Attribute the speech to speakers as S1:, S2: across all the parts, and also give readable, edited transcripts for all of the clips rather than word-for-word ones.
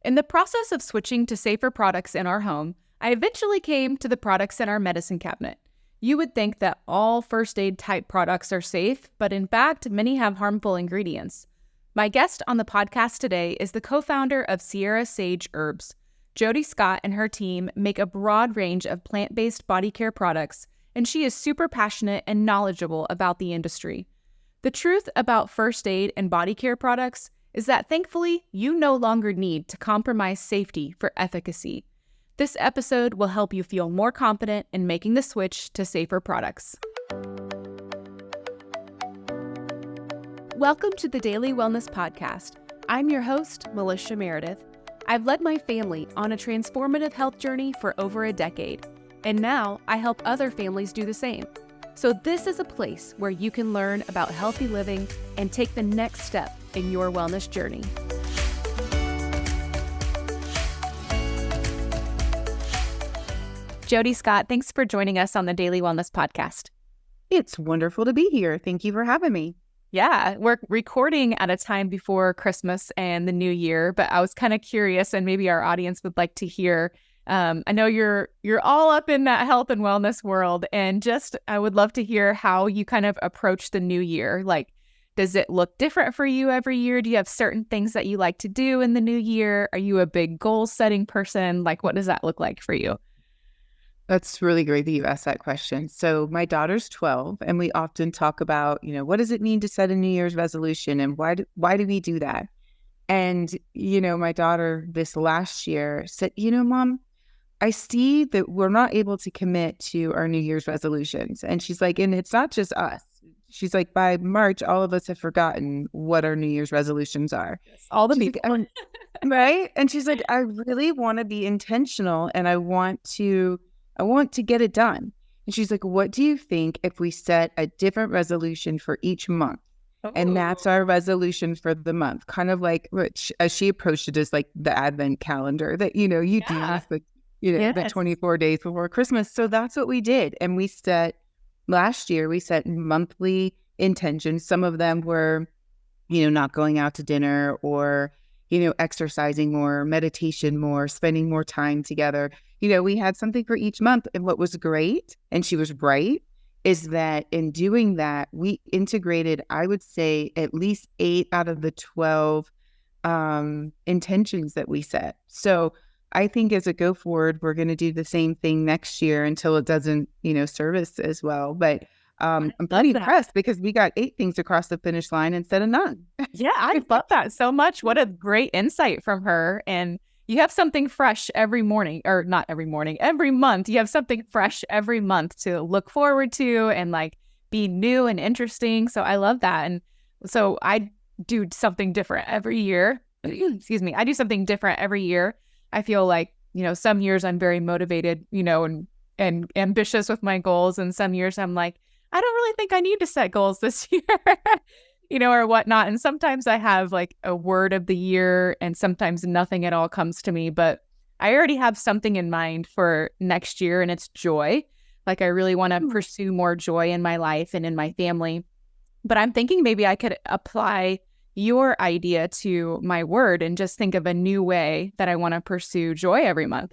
S1: In the process of switching to safer products in our home, I eventually came to the products in our medicine cabinet. You would think that all first aid type products are safe, but in fact, many have harmful ingredients. My guest on the podcast today is the co-founder of Sierra Sage Herbs. Jodi Scott and her team make a broad range of plant-based body care products, and she is super passionate and knowledgeable about the industry. The truth about first aid and body care products is that thankfully, you no longer need to compromise safety for efficacy. This episode will help you feel more confident in making the switch to safer products. Welcome to the Daily Wellness Podcast. I'm your host, Melissa Meredith. I've led my family on a transformative health journey for over a decade, and now I help other families do the same. So this is a place where you can learn about healthy living and take the next step in your wellness journey. Jodi Scott, thanks for joining us on the Daily Wellness Podcast.
S2: It's wonderful to be here. Thank you for having me.
S1: Yeah, we're recording at a time before Christmas and the New Year, but I was kind of curious, and maybe our audience would like to hear. I know you're all up in that health and wellness world, and I would love to hear how you kind of approach the new year. Like, does it look different for you every year? Do you have certain things that you like to do in the new year? Are you a big goal-setting person? Like, what does that look like for you?
S2: That's really great that you asked that question. So my daughter's 12, and we often talk about, what does it mean to set a New Year's resolution, and why do we do that? And, my daughter this last year said, Mom, I see that we're not able to commit to our New Year's resolutions. And she's like, and it's not just us. She's like, by March, all of us have forgotten what our New Year's resolutions are.
S1: All the
S2: she's
S1: people.
S2: Like, right? And she's like, I really want to be intentional, and I want to get it done. And she's like, what do you think if we set a different resolution for each month? Oh. And that's our resolution for the month. Kind of like, which as she approached it as like the Advent calendar that, you do with the 24 days before Christmas. So that's what we did. And last year, we set monthly intentions. Some of them were, not going out to dinner, or, exercising more, meditation more, spending more time together. We had something for each month. And what was great, and she was right, is that in doing that, we integrated, I would say, at least 8 out of the 12 intentions that we set. So I think as a go forward, we're going to do the same thing next year until it doesn't, serve us as well. But I'm pretty impressed because we got 8 things across the finish line instead of none.
S1: Yeah, I love that so much. What a great insight from her. And you have something fresh every morning, or not every morning, every month. You have something fresh every month to look forward to and like be new and interesting. So I love that. And so I do something different every year. Excuse me. I do something different every year. I feel like, some years I'm very motivated, and ambitious with my goals. And some years I'm like, I don't really think I need to set goals this year, or whatnot. And sometimes I have like a word of the year, and sometimes nothing at all comes to me. But I already have something in mind for next year, and it's joy. Like, I really want to pursue more joy in my life and in my family. But I'm thinking maybe I could apply your idea to my word and just think of a new way that I want to pursue joy every month.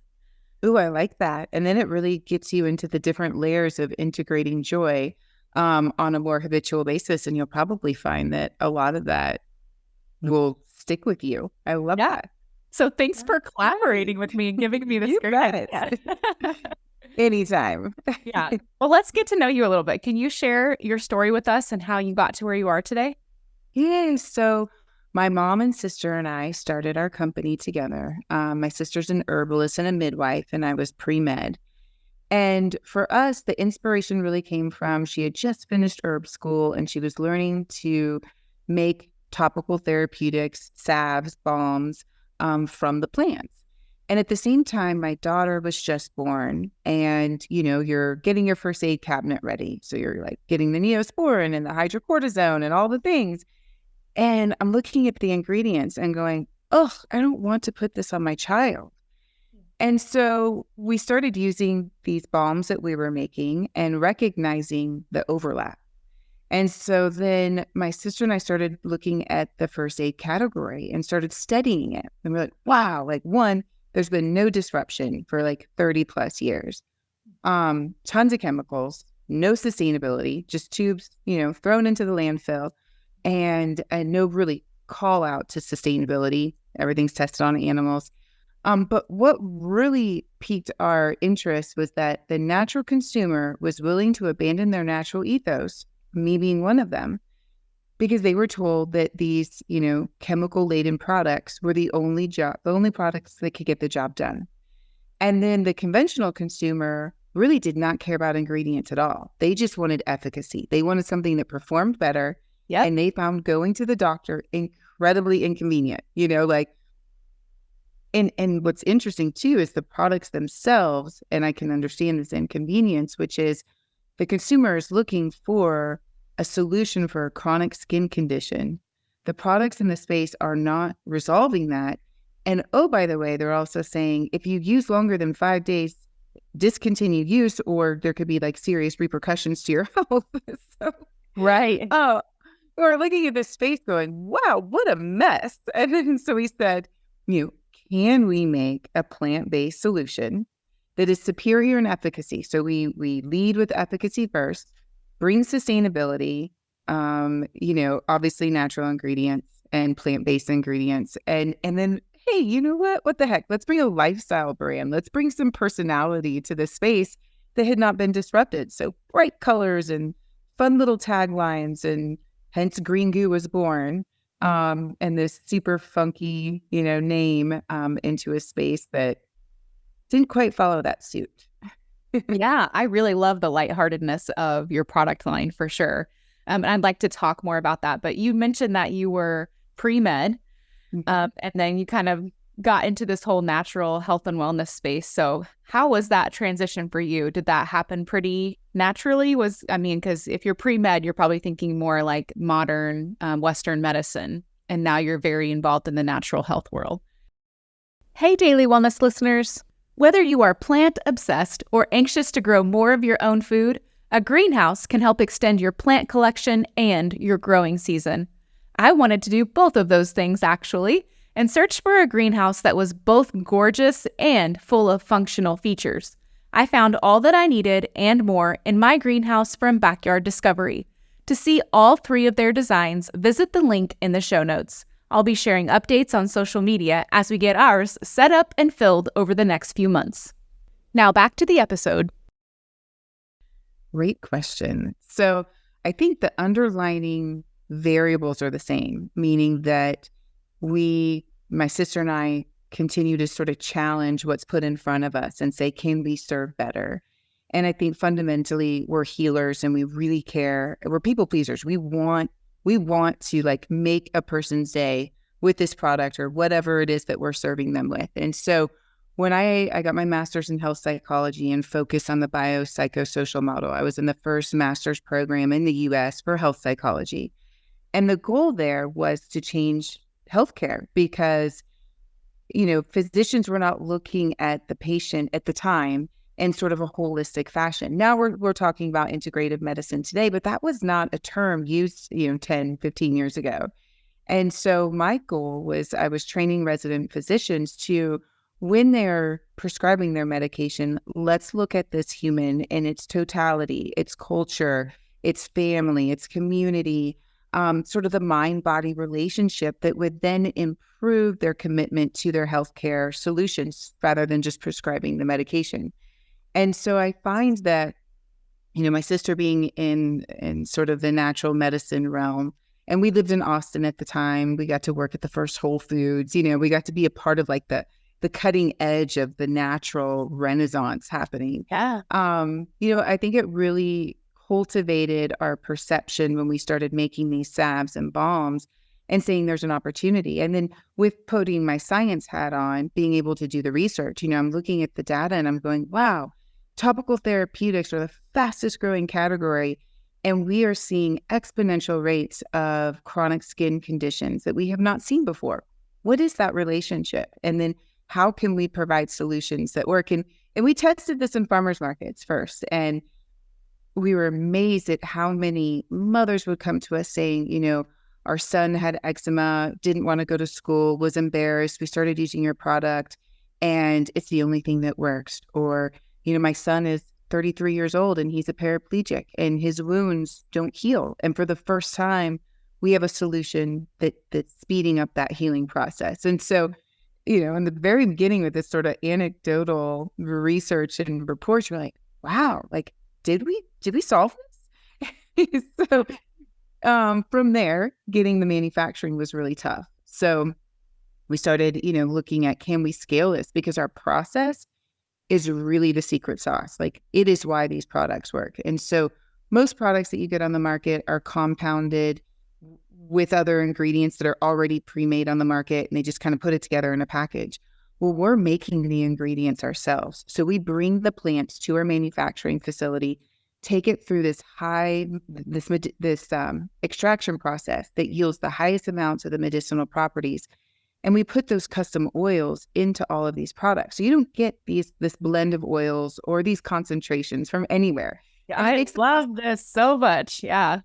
S2: Ooh, I like that. And then it really gets you into the different layers of integrating joy on a more habitual basis. And you'll probably find that a lot of that will stick with you. I love that.
S1: So thanks for collaborating with me and giving me this great idea.
S2: Anytime.
S1: Yeah. Well, let's get to know you a little bit. Can you share your story with us and how you got to where you are today?
S2: Yeah, so my mom and sister and I started our company together. My sister's an herbalist and a midwife, and I was pre-med. And for us, the inspiration really came from, she had just finished herb school, and she was learning to make topical therapeutics, salves, balms from the plants. And at the same time, my daughter was just born, and, you're getting your first aid cabinet ready. So you're like getting the Neosporin and the hydrocortisone and all the things. And I'm looking at the ingredients and going, I don't want to put this on my child. And so we started using these balms that we were making and recognizing the overlap. And so then my sister and I started looking at the first aid category and started studying it. And we're like, wow, like one, there's been no disruption for like 30 plus years. Tons of chemicals, no sustainability, just tubes, thrown into the landfill, and no really call out to sustainability. Everything's tested on animals. But what really piqued our interest was that the natural consumer was willing to abandon their natural ethos, me being one of them, because they were told that these, chemical-laden products were the only products that could get the job done. And then the conventional consumer really did not care about ingredients at all. They just wanted efficacy. They wanted something that performed better.
S1: Yep.
S2: And they found going to the doctor incredibly inconvenient, And what's interesting too is the products themselves, and I can understand this inconvenience, which is the consumer is looking for a solution for a chronic skin condition. The products in the space are not resolving that. And oh, by the way, they're also saying if you use longer than 5 days, discontinue use, or there could be like serious repercussions to your health.
S1: Right.
S2: Oh, we're looking at this space going, wow, what a mess. And then so we said, can we make a plant-based solution that is superior in efficacy? So we lead with efficacy first, bring sustainability, obviously natural ingredients and plant-based ingredients. And then, hey, you know what? What the heck? Let's bring a lifestyle brand. Let's bring some personality to the space that had not been disrupted. So bright colors and fun little taglines, and hence Green Goo was born. And this super funky, name into a space that didn't quite follow that suit.
S1: Yeah, I really love the lightheartedness of your product line for sure. And I'd like to talk more about that. But you mentioned that you were pre-med, and then you kind of got into this whole natural health and wellness space. So how was that transition for you? Did that happen pretty naturally? Because if you're pre-med, you're probably thinking more like modern Western medicine, and now you're very involved in the natural health world. Hey, Daily Wellness listeners. Whether you are plant-obsessed or anxious to grow more of your own food, a greenhouse can help extend your plant collection and your growing season. I wanted to do both of those things, actually, and searched for a greenhouse that was both gorgeous and full of functional features. I found all that I needed and more in my greenhouse from Backyard Discovery. To see all 3 of their designs, visit the link in the show notes. I'll be sharing updates on social media as we get ours set up and filled over the next few months. Now back to the episode.
S2: Great question. So I think the underlining variables are the same, meaning that my sister and I, continue to sort of challenge what's put in front of us and say, can we serve better? And I think fundamentally we're healers and we really care. We're people pleasers. We want to like make a person's day with this product or whatever it is that we're serving them with. And so when I got my master's in health psychology and focused on the biopsychosocial model, I was in the first master's program in the US for health psychology. And the goal there was to change healthcare because, physicians were not looking at the patient at the time in sort of a holistic fashion. Now we're talking about integrative medicine today, but that was not a term used, 10, 15 years ago. And so my goal was I was training resident physicians to, when they're prescribing their medication, let's look at this human in its totality, its culture, its family, its community, sort of the mind-body relationship that would then improve their commitment to their healthcare solutions rather than just prescribing the medication. And so I find that, my sister being in sort of the natural medicine realm, and we lived in Austin at the time, we got to work at the first Whole Foods, we got to be a part of like the cutting edge of the natural renaissance happening.
S1: Yeah.
S2: I think it really cultivated our perception when we started making these salves and balms and saying there's an opportunity. And then with putting my science hat on, being able to do the research, I'm looking at the data and I'm going, wow, topical therapeutics are the fastest growing category. And we are seeing exponential rates of chronic skin conditions that we have not seen before. What is that relationship? And then how can we provide solutions that work? And we tested this in farmers markets first. And we were amazed at how many mothers would come to us saying, our son had eczema, didn't want to go to school, was embarrassed. We started using your product and it's the only thing that works. Or, my son is 33 years old and he's a paraplegic and his wounds don't heal. And for the first time, we have a solution that's speeding up that healing process. And so, in the very beginning with this sort of anecdotal research and reports, we're like, wow, like, did we solve this? So from there, getting the manufacturing was really tough. So we started, looking at, can we scale this? Because our process is really the secret sauce. Like, it is why these products work. And so most products that you get on the market are compounded with other ingredients that are already pre-made on the market, and they just kind of put it together in a package. Well, we're making the ingredients ourselves. So we bring the plants to our manufacturing facility, take it through this extraction process that yields the highest amounts of the medicinal properties. And we put those custom oils into all of these products. So you don't get this blend of oils or these concentrations from anywhere.
S1: Yeah, I love this so much. Yeah.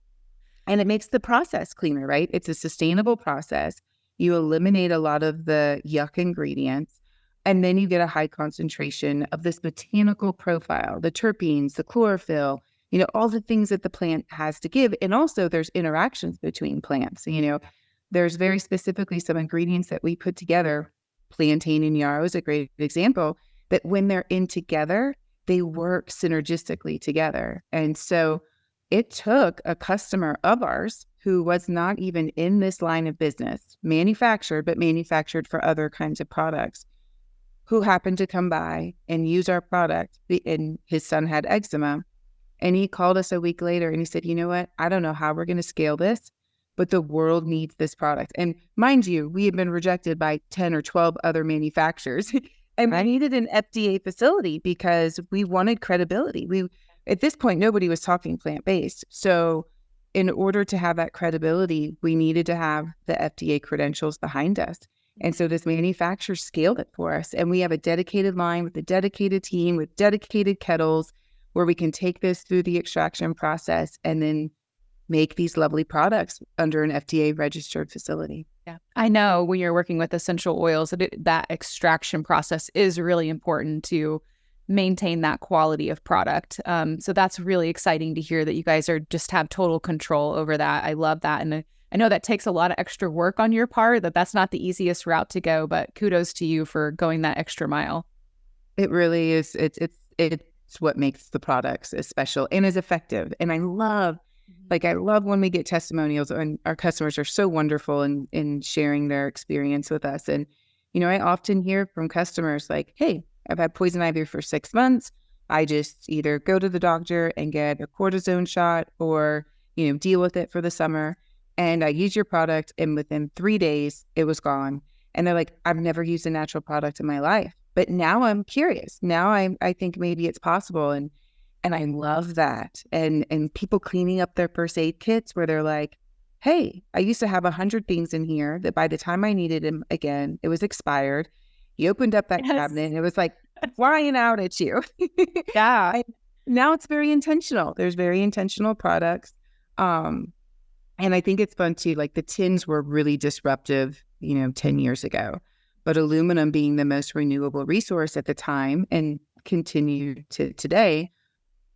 S2: And it makes the process cleaner, right? It's a sustainable process. You eliminate a lot of the yuck ingredients, and then you get a high concentration of this botanical profile, the terpenes, the chlorophyll, all the things that the plant has to give. And also there's interactions between plants. There's very specifically some ingredients that we put together. Plantain and yarrow is a great example, that when they're in together, they work synergistically together. And so it took a customer of ours who was not even in this line of business, but manufactured for other kinds of products, who happened to come by and use our product. And his son had eczema. And he called us a week later and he said, you know what? I don't know how we're going to scale this, but the world needs this product. And mind you, we had been rejected by 10 or 12 other manufacturers. And I needed an FDA facility because we wanted credibility. At this point, nobody was talking plant-based. So in order to have that credibility, we needed to have the FDA credentials behind us. And so this manufacturer scaled it for us. And we have a dedicated line with a dedicated team with dedicated kettles where we can take this through the extraction process and then make these lovely products under an FDA registered facility.
S1: Yeah, I know when you're working with essential oils, that extraction process is really important to maintain that quality of product. So that's really exciting to hear that you guys just have total control over that. I love that. And I know that takes a lot of extra work on your part, that's not the easiest route to go, but kudos to you for going that extra mile.
S2: It really is. It's what makes the products as special and as effective. And I love when we get testimonials, and our customers are so wonderful in sharing their experience with us. And, I often hear from customers like, hey, I've had poison ivy for 6 months. I just either go to the doctor and get a cortisone shot or, deal with it for the summer. And I use your product and within 3 days, it was gone. And they're like, I've never used a natural product in my life, but now I'm curious. Now I think maybe it's possible. And I love that. And people cleaning up their first aid kits where they're like, hey, I used to have 100 things in here that by the time I needed them again, it was expired. You opened up that cabinet and it was like flying out at you.
S1: Yeah.
S2: Now it's very intentional. There's very intentional products. And I think it's fun too. Like the tins were really disruptive, 10 years ago, but aluminum being the most renewable resource at the time and continue to today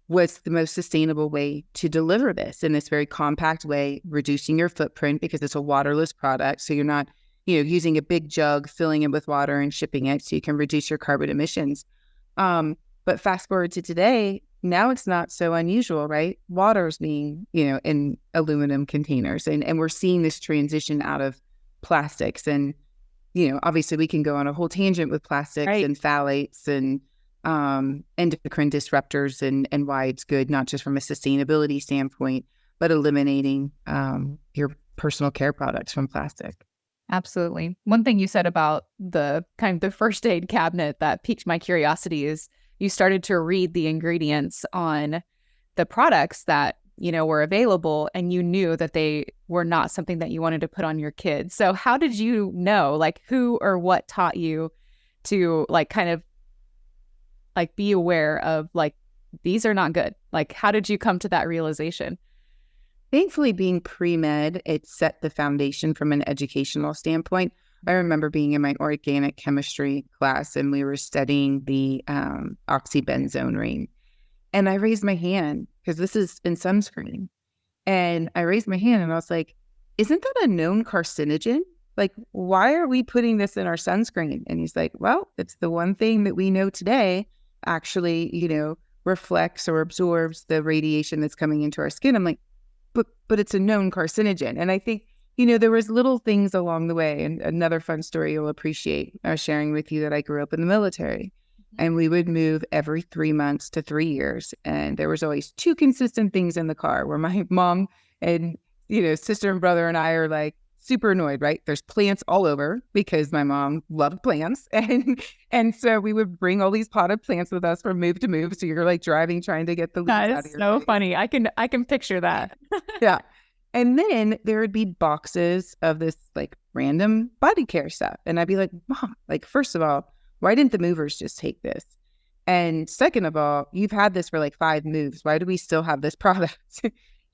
S2: was the most sustainable way to deliver this in this very compact way, reducing your footprint because it's a waterless product. So you're not, using a big jug, filling it with water and shipping it so you can reduce your carbon emissions. But fast forward to today, now it's not so unusual, right? Water's being, in aluminum containers. And we're seeing this transition out of plastics. And, obviously we can go on a whole tangent with plastics and phthalates and endocrine disruptors and why it's good, not just from a sustainability standpoint, but eliminating your personal care products from plastic.
S1: Absolutely. One thing you said about the kind of the first aid cabinet that piqued my curiosity is you started to read the ingredients on the products that, were available, and you knew that they were not something that you wanted to put on your kids. So how did you know, like who or what taught you to kind of be aware of these are not good? Like, how did you come to that realization?
S2: Thankfully, being pre-med, it set the foundation from an educational standpoint. I remember being in my organic chemistry class and we were studying the oxybenzone ring. And I raised my hand because this is in sunscreen. And I raised my hand and I was like, isn't that a known carcinogen? Like, why are we putting this in our sunscreen? And he's like, well, it's the one thing that we know today actually, reflects or absorbs the radiation that's coming into our skin. I'm like, but it's a known carcinogen. And I think, there was little things along the way. And another fun story you'll appreciate sharing with you that I grew up in the military. And we would move every 3 months to 3 years. And there was always two consistent things in the car where my mom and, sister and brother and I are like super annoyed, right? There's plants all over because my mom loved plants. And so we would bring all these potted plants with us from move to move. So you're like driving, trying to get the leaves out of your
S1: so
S2: face.
S1: Funny. I can picture that.
S2: Yeah. And then there would be boxes of this like random body care stuff. And I'd be like, Mom, like, first of all, why didn't the movers just take this? And second of all, you've had this for like 5 moves. Why do we still have this product?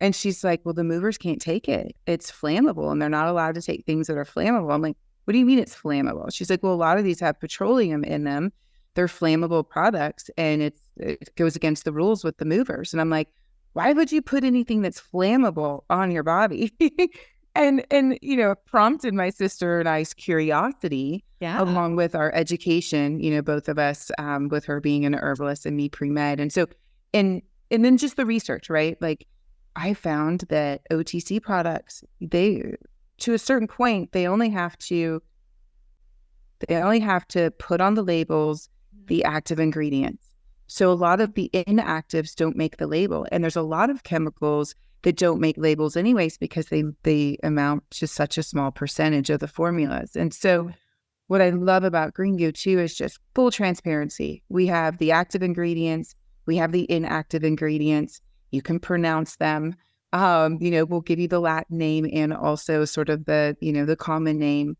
S2: And she's like, well, the movers can't take it. It's flammable and they're not allowed to take things that are flammable. I'm like, what do you mean it's flammable? She's like, well, a lot of these have petroleum in them. They're flammable products and it goes against the rules with the movers. And I'm like, why would you put anything that's flammable on your body? and prompted my sister and I's curiosity along with our education, both of us, with her being an herbalist and me pre-med. And so, and then just the research, right? Like I found that OTC products, to a certain point, they only have to put on the labels the active ingredients. So a lot of the inactives don't make the label. And there's a lot of chemicals that don't make labels anyways because they amount to such a small percentage of the formulas. And so what I love about Green Go too is just full transparency. We have the active ingredients, we have the inactive ingredients. You can pronounce them. We'll give you the Latin name and also sort of the common name.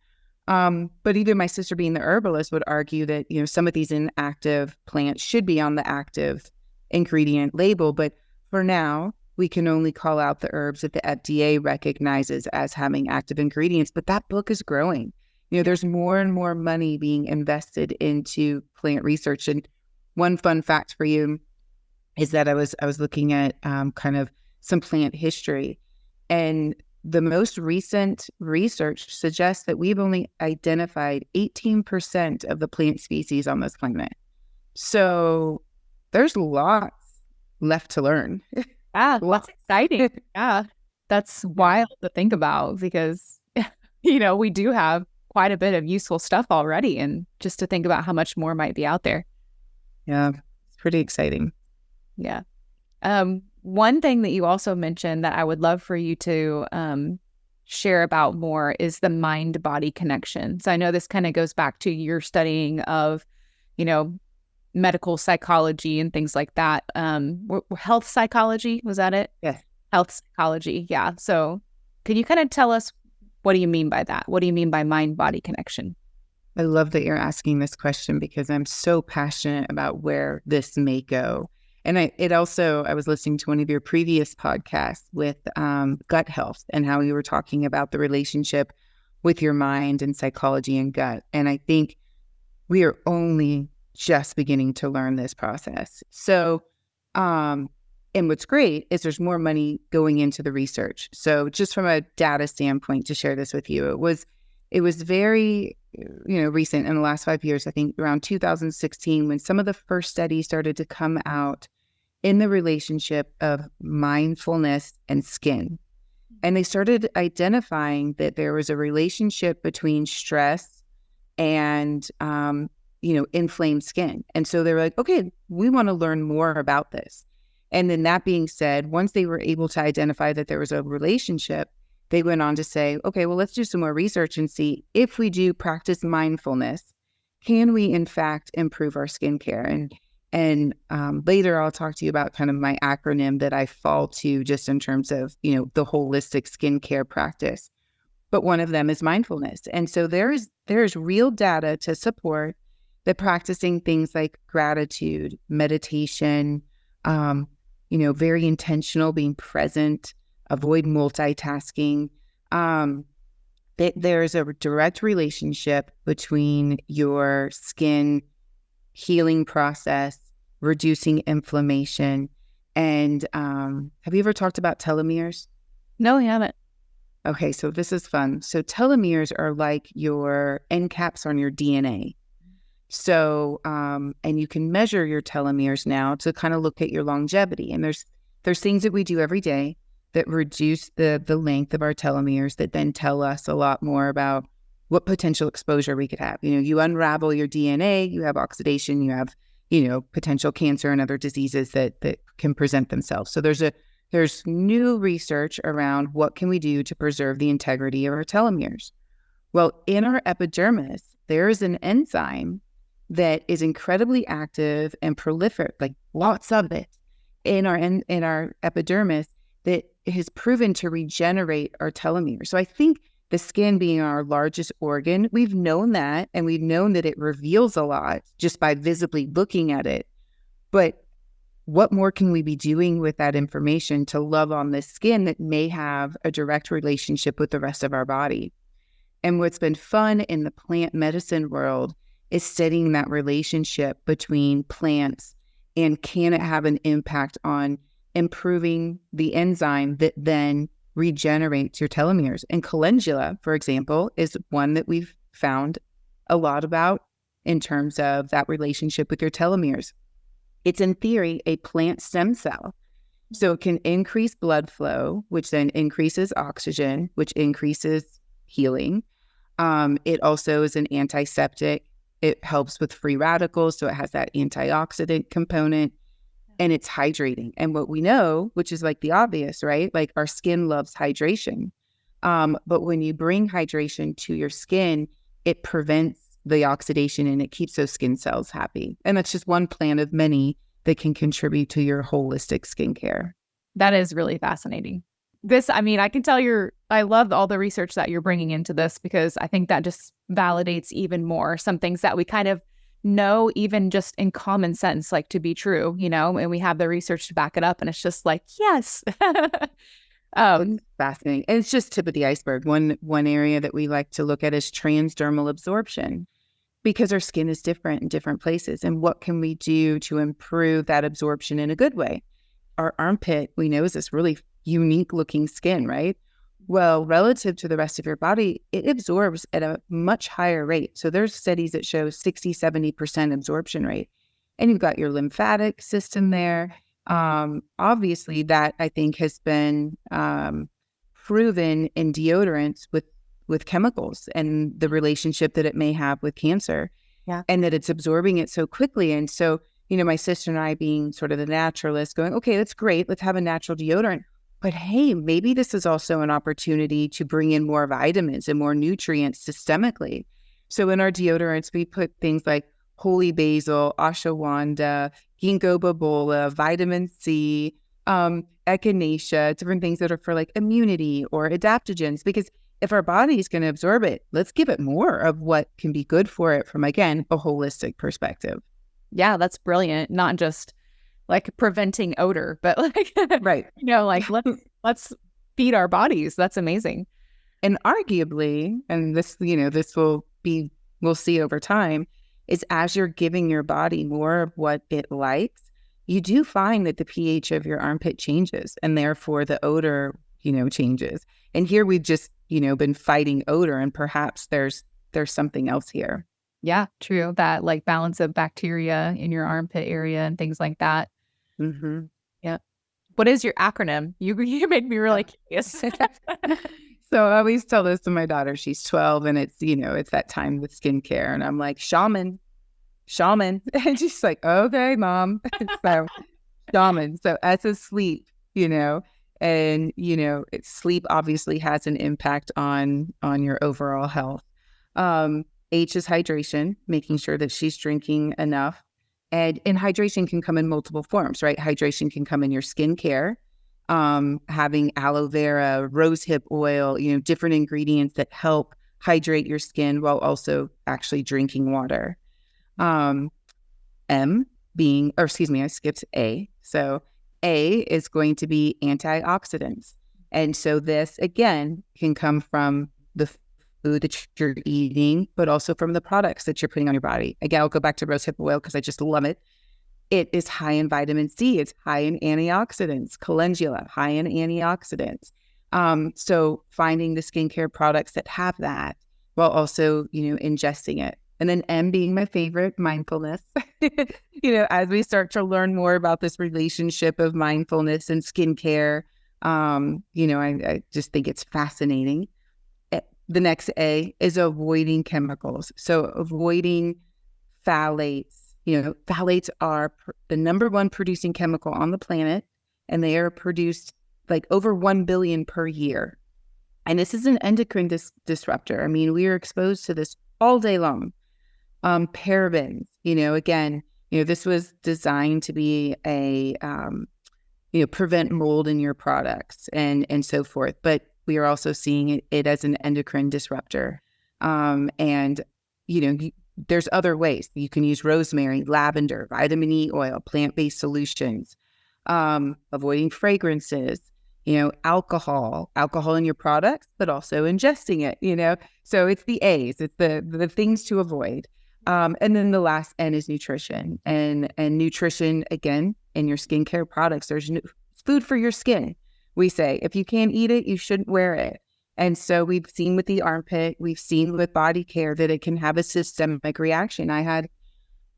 S2: But even my sister being the herbalist would argue that, some of these inactive plants should be on the active ingredient label. But for now, we can only call out the herbs that the FDA recognizes as having active ingredients. But that book is growing. There's more and more money being invested into plant research. And one fun fact for you is that I was looking at kind of some plant history, and the most recent research suggests that we've only identified 18% of the plant species on this planet. So there's lots left to learn.
S1: Yeah, that's exciting. Yeah, that's wild to think about because, we do have quite a bit of useful stuff already. And just to think about how much more might be out there.
S2: Yeah, it's pretty exciting.
S1: Yeah. One thing that you also mentioned that I would love for you to share about more is the mind-body connection. So I know this kind of goes back to your studying of, medical psychology and things like that. Health psychology, was that it?
S2: Yes.
S1: Health psychology. Yeah. So can you kind of tell us, what do you mean by that? What do you mean by mind-body connection?
S2: I love that you're asking this question because I'm so passionate about where this may go. And I was listening to one of your previous podcasts with gut health and how you were talking about the relationship with your mind and psychology and gut. And I think we are only just beginning to learn this process. So, and what's great is there's more money going into the research. So just from a data standpoint, to share this with you, it was very, recent in the last 5 years, I think around 2016, when some of the first studies started to come out in the relationship of mindfulness and skin. And they started identifying that there was a relationship between stress and, inflamed skin. And so they were like, okay, we want to learn more about this. And then that being said, once they were able to identify that there was a relationship, they went on to say, okay, well, let's do some more research and see if we do practice mindfulness, can we in fact improve our skincare? And later I'll talk to you about kind of my acronym that I fall to just in terms of, the holistic skincare practice. But one of them is mindfulness. And so there's real data to support that practicing things like gratitude, meditation, very intentional, being present, avoid multitasking. There's a direct relationship between your skin healing process, reducing inflammation. And have you ever talked about telomeres?
S1: No, I haven't.
S2: Okay, so this is fun. So telomeres are like your end caps on your DNA. So, and you can measure your telomeres now to kind of look at your longevity. And there's things that we do every day that reduce the length of our telomeres that then tell us a lot more about what potential exposure we could have. You unravel your DNA, you have oxidation, you have, potential cancer and other diseases that can present themselves. So there's new research around what can we do to preserve the integrity of our telomeres. Well, in our epidermis, there is an enzyme that is incredibly active and prolific, like lots of it in our epidermis, that has proven to regenerate our telomeres. So I think the skin being our largest organ, we've known that, and we've known that it reveals a lot just by visibly looking at it. But what more can we be doing with that information to love on this skin that may have a direct relationship with the rest of our body? And what's been fun in the plant medicine world is studying that relationship between plants, and can it have an impact on improving the enzyme that then regenerates your telomeres. And calendula, for example, is one that we've found a lot about in terms of that relationship with your telomeres. It's in theory a plant stem cell. So it can increase blood flow, which then increases oxygen, which increases healing. It also is an antiseptic. It helps with free radicals, so it has that antioxidant component. And it's hydrating. And what we know, which is like the obvious, right? Like our skin loves hydration. But when you bring hydration to your skin, it prevents the oxidation and it keeps those skin cells happy. And that's just one plant of many that can contribute to your holistic skincare.
S1: That is really fascinating. I can tell I love all the research that you're bringing into this, because I think that just validates even more some things that we kind of know, even just in common sense, like to be true, and we have the research to back it up. And it's just like, yes.
S2: It's fascinating. And it's just tip of the iceberg. One area that we like to look at is transdermal absorption, because our skin is different in different places. And what can we do to improve that absorption in a good way? Our armpit, we know, is this really unique looking skin, right? Well, relative to the rest of your body, it absorbs at a much higher rate. So there's studies that show 60, 70% absorption rate. And you've got your lymphatic system there. Obviously, that I think has been proven in deodorants with chemicals and the relationship that it may have with cancer.
S1: Yeah.
S2: And that it's absorbing it so quickly. And so, my sister and I, being sort of the naturalist, going, okay, that's great. Let's have a natural deodorant. But hey, maybe this is also an opportunity to bring in more vitamins and more nutrients systemically. So in our deodorants, we put things like holy basil, ashwagandha, ginkgo biloba, vitamin C, echinacea, different things that are for like immunity or adaptogens. Because if our body is going to absorb it, let's give it more of what can be good for it from, again, a holistic perspective.
S1: Yeah, that's brilliant. Not just like preventing odor, but like,
S2: right.
S1: Let's feed our bodies. That's amazing.
S2: And arguably, and this, we'll see over time, is as you're giving your body more of what it likes, you do find that the pH of your armpit changes, and therefore the odor, changes. And here we've just, been fighting odor, and perhaps there's something else here.
S1: Yeah, true. That like balance of bacteria in your armpit area and things like that.
S2: Mm-hmm.
S1: Yeah. What is your acronym? You made me really curious.
S2: So I always tell this to my daughter. She's 12, and it's, it's that time with skincare. And I'm like, SHAMAN. And she's like, okay, Mom. So SHAMAN. So S is sleep, and, sleep obviously has an impact on your overall health. H is hydration, making sure that she's drinking enough. And hydration can come in multiple forms, right? Hydration can come in your skincare, having aloe vera, rosehip oil, different ingredients that help hydrate your skin while also actually drinking water. M, being, or excuse me, I skipped A. So A is going to be antioxidants. And so this, again, can come from the food that you're eating, but also from the products that you're putting on your body. Again, I'll go back to rosehip oil because I just love it. It is high in vitamin C. It's high in antioxidants. Calendula, high in antioxidants. So finding the skincare products that have that while also, ingesting it. And then M being my favorite, mindfulness. As we start to learn more about this relationship of mindfulness and skincare, I just think it's fascinating. The next A is avoiding chemicals. So avoiding phthalates. Phthalates are the number one producing chemical on the planet, and they are produced like over 1 billion per year. And this is an endocrine disruptor. I mean, we are exposed to this all day long. Parabens, again, this was designed to be a, prevent mold in your products and so forth. But we are also seeing it as an endocrine disruptor. There's other ways. You can use rosemary, lavender, vitamin E oil, plant-based solutions, avoiding fragrances, alcohol in your products, but also ingesting it, So it's the A's, it's the things to avoid. And then the last N is nutrition. And nutrition, again, in your skincare products, there's food for your skin. We say, if you can't eat it, you shouldn't wear it. And so we've seen with the armpit, we've seen with body care that it can have a systemic reaction. I had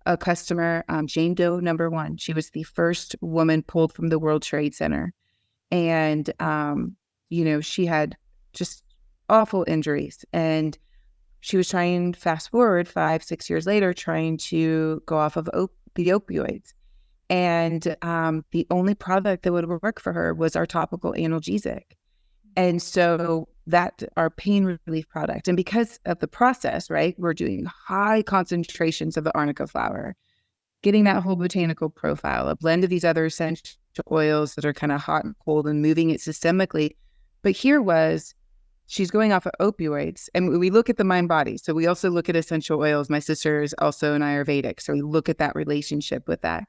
S2: a customer, Jane Doe #1. She was the first woman pulled from the World Trade Center. And, she had just awful injuries. And she was trying, fast forward 5-6 years later, trying to go off of the opioids. And the only product that would work for her was our topical analgesic. And so that our pain relief product. And because of the process, right, we're doing high concentrations of the arnica flower, getting that whole botanical profile, a blend of these other essential oils that are kind of hot and cold and moving it systemically. But here was, she's going off of opioids. And we look at the mind body. So we also look at essential oils. My sister is also an Ayurvedic. So we look at that relationship with that.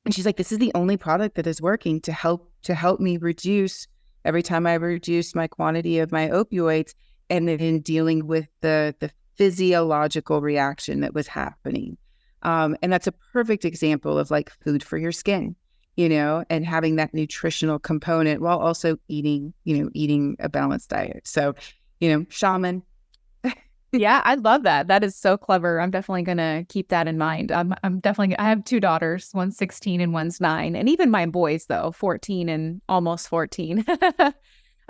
S2: And she's like, this is the only product that is working to help me reduce every time I reduce my quantity of my opioids, and then in dealing with the physiological reaction that was happening. And that's a perfect example of like food for your skin, and having that nutritional component while also eating a balanced diet. So, shaman.
S1: Yeah, I love that. That is so clever. I'm definitely going to keep that in mind. I have 2 daughters, one's 16 and one's 9. And even my boys, though, 14 and almost 14.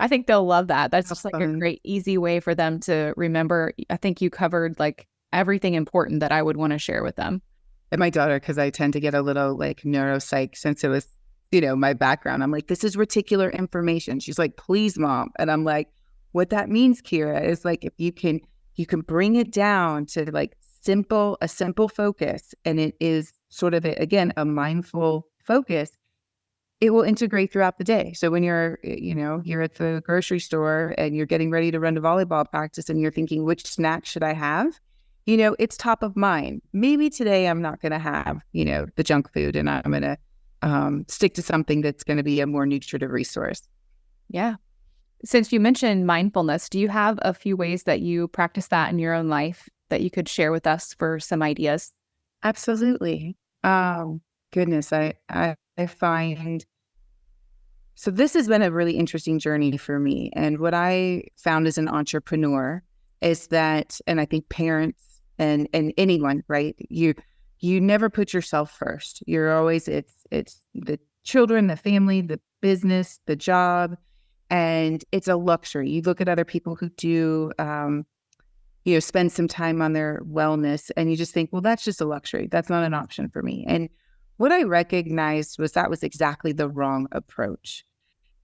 S1: I think they'll love that. That's just like a great, easy way for them to remember. I think you covered like everything important that I would want to share with them.
S2: And my daughter, because I tend to get a little like neuropsych since it was, my background. I'm like, this is reticular information. She's like, please, Mom. And I'm like, what that means, Kira, is like if you can bring it down to like a simple focus, and it is sort of, a mindful focus, it will integrate throughout the day. So when you're at the grocery store and you're getting ready to run to volleyball practice and you're thinking, which snack should I have? It's top of mind. Maybe today I'm not going to have, the junk food, and I'm going to stick to something that's going to be a more nutritive resource.
S1: Yeah. Since you mentioned mindfulness, do you have a few ways that you practice that in your own life that you could share with us for some ideas?
S2: Absolutely. Goodness, I find, so this has been a really interesting journey for me. And what I found as an entrepreneur is that, and I think parents and anyone, right? You never put yourself first. You're always, it's the children, the family, the business, the job. And it's a luxury. You look at other people who do, spend some time on their wellness, and you just think, well, that's just a luxury. That's not an option for me. And what I recognized was that was exactly the wrong approach.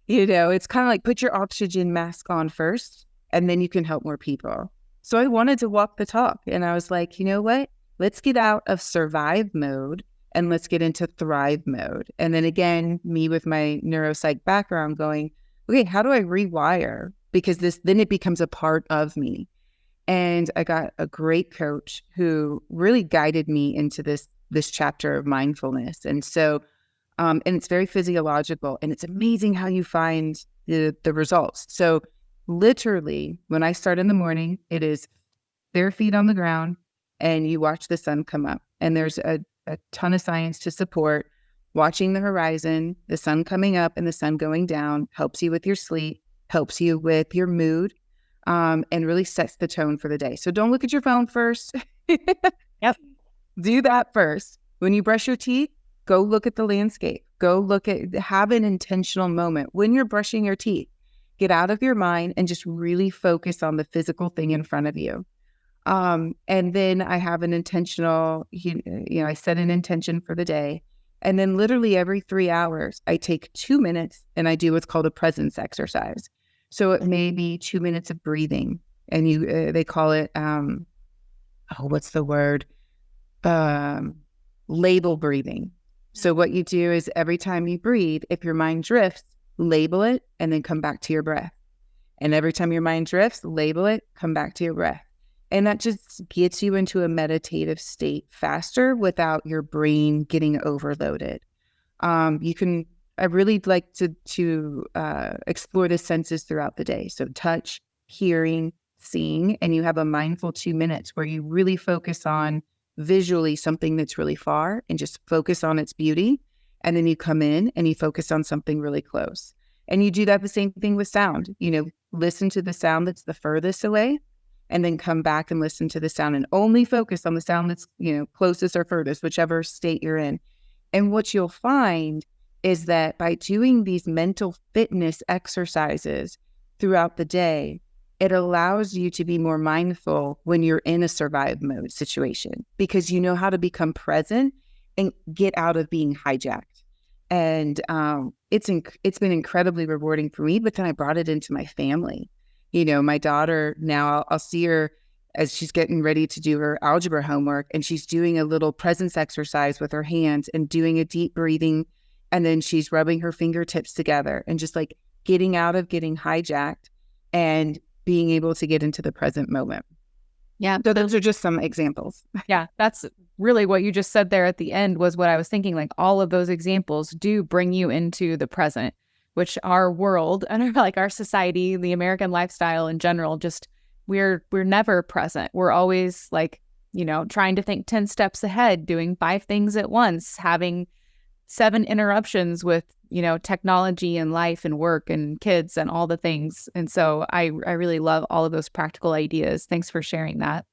S2: It's kind of like put your oxygen mask on first, and then you can help more people. So I wanted to walk the talk, and I was like, you know what? Let's get out of survive mode and let's get into thrive mode. And then again, me with my neuropsych background going, okay, how do I rewire? Because then it becomes a part of me. And I got a great coach who really guided me into this this chapter of mindfulness. And so, and it's very physiological, and it's amazing how you find the results. So literally, when I start in the morning, it is bare feet on the ground and you watch the sun come up. And there's a ton of science to support watching the horizon, the sun coming up and the sun going down helps you with your sleep, helps you with your mood, and really sets the tone for the day. So don't look at your phone first.
S1: Yep.
S2: Do that first. When you brush your teeth, go look at the landscape. Go look at, have an intentional moment. When you're brushing your teeth, get out of your mind and just really focus on the physical thing in front of you. And then I have an intentional, I set an intention for the day. And then literally every 3 hours, I take 2 minutes and I do what's called a presence exercise. So it may be 2 minutes of breathing, and they call it, what's the word? Label breathing. So what you do is every time you breathe, if your mind drifts, label it and then come back to your breath. And every time your mind drifts, label it, come back to your breath. And that just gets you into a meditative state faster without your brain getting overloaded. I really like to explore the senses throughout the day. So touch, hearing, seeing, and you have a mindful 2 minutes where you really focus on visually something that's really far and just focus on its beauty. And then you come in and you focus on something really close. And you do that the same thing with sound. Listen to the sound that's the furthest away, and then come back and listen to the sound and only focus on the sound that's, closest or furthest, whichever state you're in. And what you'll find is that by doing these mental fitness exercises throughout the day, it allows you to be more mindful when you're in a survive mode situation, because you know how to become present and get out of being hijacked. And it's been incredibly rewarding for me, but then I brought it into my family. My daughter, now I'll see her as she's getting ready to do her algebra homework, and she's doing a little presence exercise with her hands and doing a deep breathing. And then she's rubbing her fingertips together and just like getting out of getting hijacked and being able to get into the present moment.
S1: Yeah.
S2: So those are just some examples.
S1: Yeah. That's really what you just said there at the end was what I was thinking. Like all of those examples do bring you into the present, which our world and like our society, the American lifestyle in general, just we're never present. We're always like, trying to think 10 steps ahead, doing 5 things at once, having 7 interruptions with, technology and life and work and kids and all the things. And so I really love all of those practical ideas. Thanks for sharing that.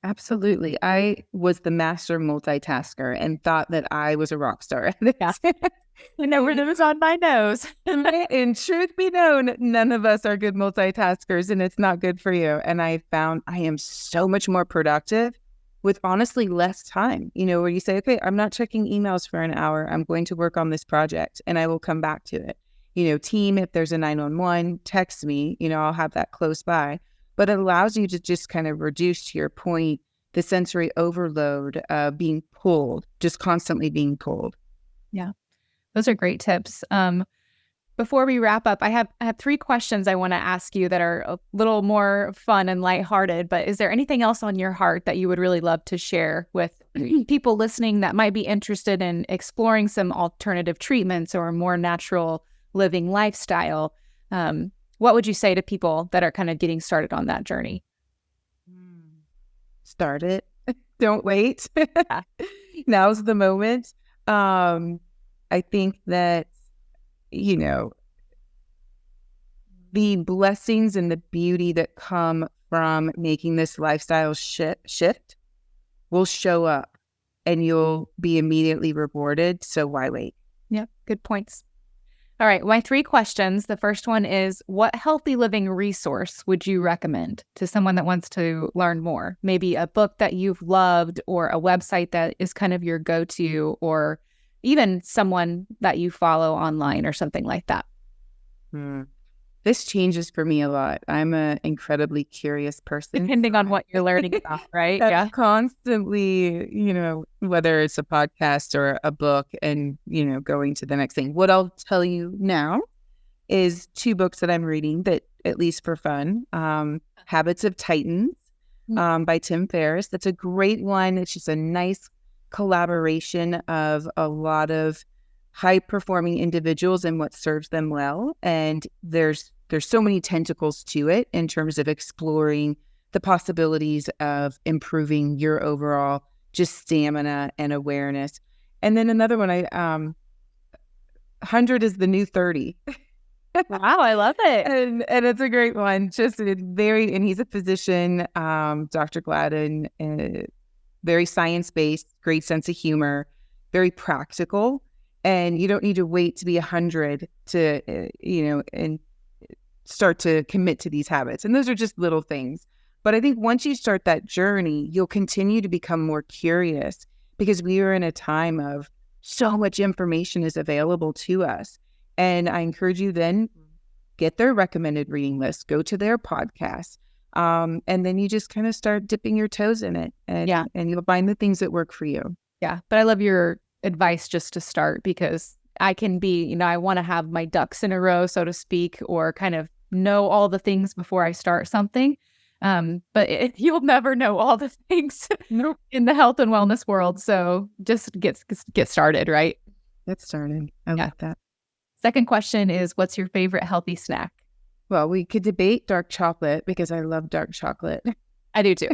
S2: Absolutely. I was the master multitasker and thought that I was a rock star.
S1: Yeah. I never knew it was on my nose.
S2: And truth be known, none of us are good multitaskers, and it's not good for you. And I found I am so much more productive with honestly less time, where you say, okay, I'm not checking emails for an hour. I'm going to work on this project and I will come back to it. Team, if there's a 911, text me, I'll have that close by. But it allows you to just kind of reduce, to your point, the sensory overload of being pulled, just constantly being pulled.
S1: Yeah, those are great tips. Before we wrap up, I have 3 questions I want to ask you that are a little more fun and lighthearted, but is there anything else on your heart that you would really love to share with people listening that might be interested in exploring some alternative treatments or a more natural living lifestyle? What would you say to people that are kind of getting started on that journey?
S2: Start it. Don't wait. Now's the moment. I think that, the blessings and the beauty that come from making this lifestyle shift will show up and you'll be immediately rewarded. So why wait?
S1: Yeah, good points. All right, my 3 questions. The first one is, what healthy living resource would you recommend to someone that wants to learn more? Maybe a book that you've loved, or a website that is kind of your go-to, or even someone that you follow online or something like that.
S2: This changes for me a lot. I'm an incredibly curious person.
S1: Depending on what you're learning about, right?
S2: Yeah. Constantly, whether it's a podcast or a book and, going to the next thing. What I'll tell you now is 2 books that I'm reading that, at least for fun, Habits of Titans by Tim Ferriss. That's a great one. It's just a nice, collaboration of a lot of high performing individuals and what serves them well. And there's so many tentacles to it in terms of exploring the possibilities of improving your overall just stamina and awareness. And then another one, 100 is the new 30.
S1: Wow, I love it.
S2: And it's a great one. Just and he's a physician, Dr. Gladden, very science-based, great sense of humor, very practical. And you don't need to wait to be 100 to, and start to commit to these habits. And those are just little things. But I think once you start that journey, you'll continue to become more curious, because we are in a time of so much information is available to us. And I encourage you then get their recommended reading list, go to their podcast, and then you just kind of start dipping your toes in it, and you'll find the things that work for you.
S1: Yeah, but I love your advice just to start, because I can be, I want to have my ducks in a row, so to speak, or kind of know all the things before I start something. But you'll never know all the things in the health and wellness world. So just get started, right?
S2: Get started. I like that.
S1: Second question is, what's your favorite healthy snack?
S2: Well, we could debate dark chocolate, because I love dark chocolate.
S1: I do too.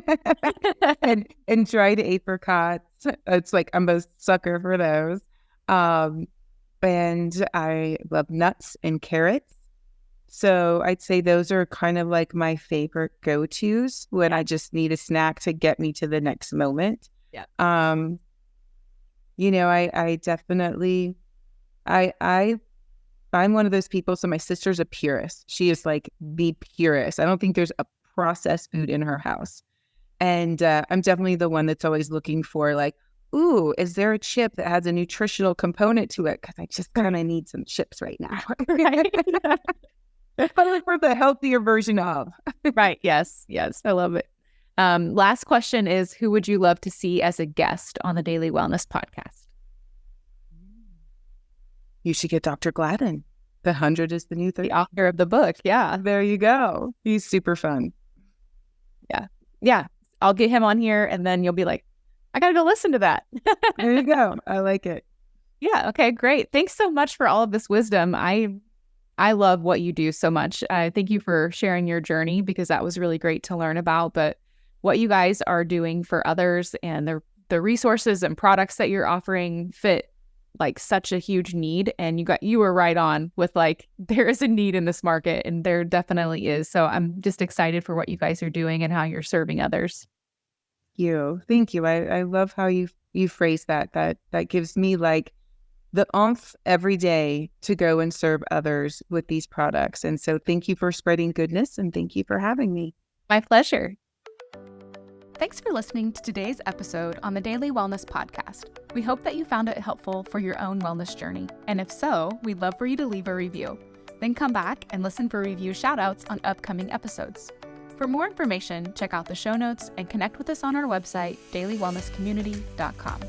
S2: and dried apricots. It's like I'm a sucker for those. And I love nuts and carrots. So I'd say those are kind of like my favorite go-tos when I just need a snack to get me to the next moment.
S1: Yeah.
S2: I definitely, I'm one of those people. So my sister's a purist. She is like the purist. I don't think there's a processed food in her house. And I'm definitely the one that's always looking for like, ooh, is there a chip that has a nutritional component to it? Because I just kind of need some chips right now. But for the healthier version of.
S1: Right. Yes. I love it. Last question is, who would you love to see as a guest on the Daily Wellness Podcast?
S2: You should get Dr. Gladden. The 100 is the new 30.
S1: The author of the book. Yeah.
S2: There you go. He's super fun.
S1: Yeah. I'll get him on here, and then you'll be like, I got to go listen to that.
S2: There you go. I like it.
S1: Yeah. Okay, great. Thanks so much for all of this wisdom. I love what you do so much. Thank you for sharing your journey, because that was really great to learn about. But what you guys are doing for others, and the resources and products that you're offering fit like such a huge need. And you were right on with like, there is a need in this market, and there definitely is. So I'm just excited for what you guys are doing and how you're serving others.
S2: Thank you. I love how you phrase that. That gives me like the oomph every day to go and serve others with these products. And so thank you for spreading goodness, and thank you for having me.
S1: My pleasure. Thanks for listening to today's episode on the Daily Wellness Podcast. We hope that you found it helpful for your own wellness journey. And if so, we'd love for you to leave a review. Then come back and listen for review shoutouts on upcoming episodes. For more information, check out the show notes and connect with us on our website, dailywellnesscommunity.com.